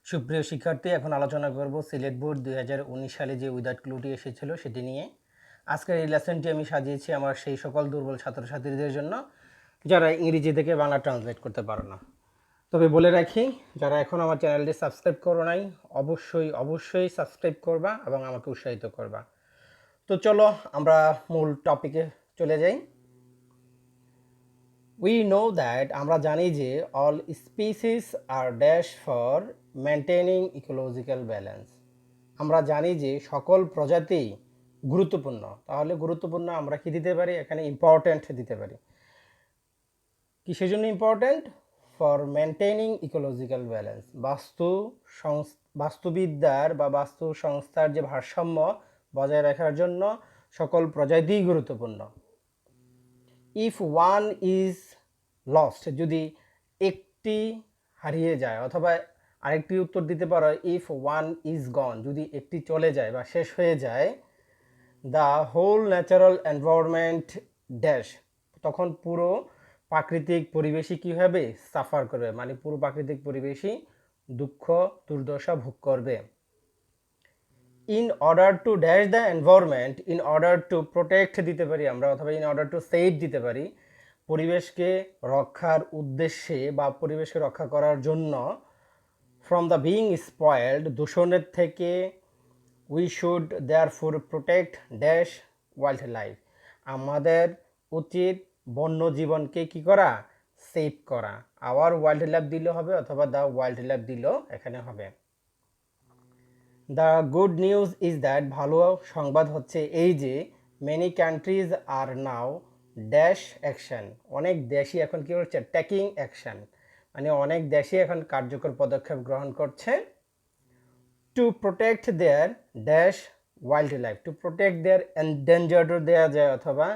সুপ্রিয় শিক্ষার্থী, এখন আলোচনা করব সিলেট বোর্ড 2019 সালে যে উইদাউট ক্লুটি এসেছিল সেটি নিয়ে। আজকের এই লেসনটি আমি সাজিয়েছি আমার সেই সকল দুর্বল ছাত্রছাত্রীদের জন্য যারা ইংরেজি থেকে বাংলা ট্রান্সলেট করতে পারে না। তবে বলে রাখি, যারা এখন আমার চ্যানেলটি সাবস্ক্রাইব করো নাই, অবশ্যই সাবস্ক্রাইব করবা এবং আমাকে উৎসাহিত করবা। তো চলো আমরা মূল টপিকে চলে যাই। We know that আমরা জানি যে all species are dash for maintaining ecological balance. আমরা জানি যে সকল প্রজাতি গুরুত্বপূর্ণ। তাহলে গুরুত্বপূর্ণ আমরা কি দিতে পারি? এখানে ইম্পর্ট্যান্ট দিতে পারি। কিসের জন্য important? For maintaining ecological balance. বাস্তুবিদ্যার বা বাস্তু সংস্থার যে ভারসাম্য বজায় রাখার জন্য সকল প্রজাতিই গুরুত্বপূর্ণ। ইফ ওয়ান ইজ লস্ট, যদি একটি হারিয়ে যায়, অথবা আরেকটি উত্তর দিতে পারো ইফ ওয়ান ইজ গন, যদি একটি চলে যায় বা শেষ হয়ে যায়, the whole natural environment dash, তখন পুরো প্রাকৃতিক পরিবেশই কী হবে? সাফার করবে, মানে পুরো প্রাকৃতিক পরিবেশই দুঃখ দুর্দশা ভোগ করবে। In order to dash the environment, in order to protect দিতে পারি আমরা, অথবা ইন অর্ডার টু সেভ দিতে পারি, পরিবেশকে রক্ষার উদ্দেশ্যে বা পরিবেশকে রক্ষা করার জন্য, ফ্রম দ্য বিং স্পয়েলড, দূষণের থেকে, we should therefore protect dash wild life, আমাদের উচিত বন্য জীবনকে কি করা? সেভ করা। আওয়ার ওয়াইল্ড লাইফ দিলেও হবে, অথবা দ্য ওয়াইল্ড লাইফ দিলেও এখানে হবে। The good news is that, ভালো সংবাদ হচ্ছে এই যে, many countries are now dash action, অনেক দেশই এখন কী করছে? টেকিং অ্যাকশন, মানে অনেক দেশই এখন কার্যকর পদক্ষেপ গ্রহণ করছে। To protect their dash wildlife, to protect their endangered দেওয়া যায়, অথবা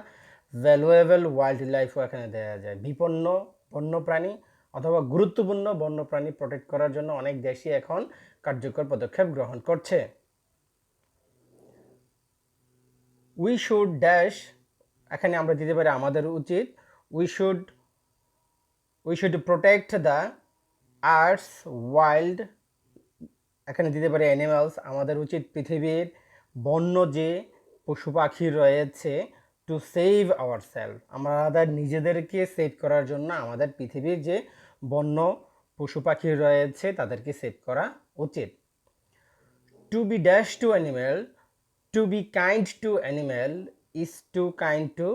ভ্যালুয়েবল ওয়াইল্ড লাইফও এখানে দেওয়া যায়। বিপন্ন বন্যপ্রাণী অথবা গুরুত্বপূর্ণ বন্যপ্রাণী প্রোটেক্ট করার জন্য অনেক দেশই এখন কার্যকর পদক্ষেপ গ্রহণ করছে। উই শুড ড্যাশ, এখানে আমরা দিতে পারি আমাদের উচিত, we should protect the earths wild, এখানে দিতে পারি অ্যানিমালস, আমাদের উচিত পৃথিবীর বন্য যে পশু পাখি রয়েছে, টু সেভ আওয়ার সেলফ, আমাদের নিজেদেরকে সেভ করার জন্য আমাদের পৃথিবীর যে বন্য পশু পাখি রয়েছে তাদেরকে সেভ করা উচিত। To be dash to animal, to be kind to animal is to kind to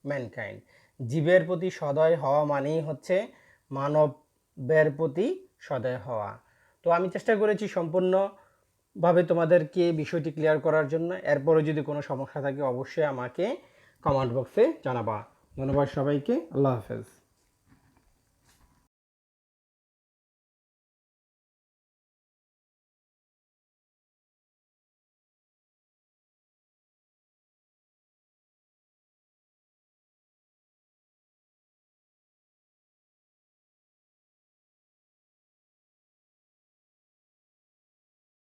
mankind, জীবের প্রতি সদয় হওয়া মানেই হচ্ছে মানবের প্রতি সদয় হওয়া। তো আমি চেষ্টা করেছি সম্পূর্ণভাবে তোমাদেরকে বিষয়টি ক্লিয়ার করার জন্য। এরপরে যদি কোনো সমস্যা থাকে অবশ্যই আমাকে কমেন্ট বক্সে জানাবা। ধন্যবাদ সবাইকে, আল্লাহ হাফেজ।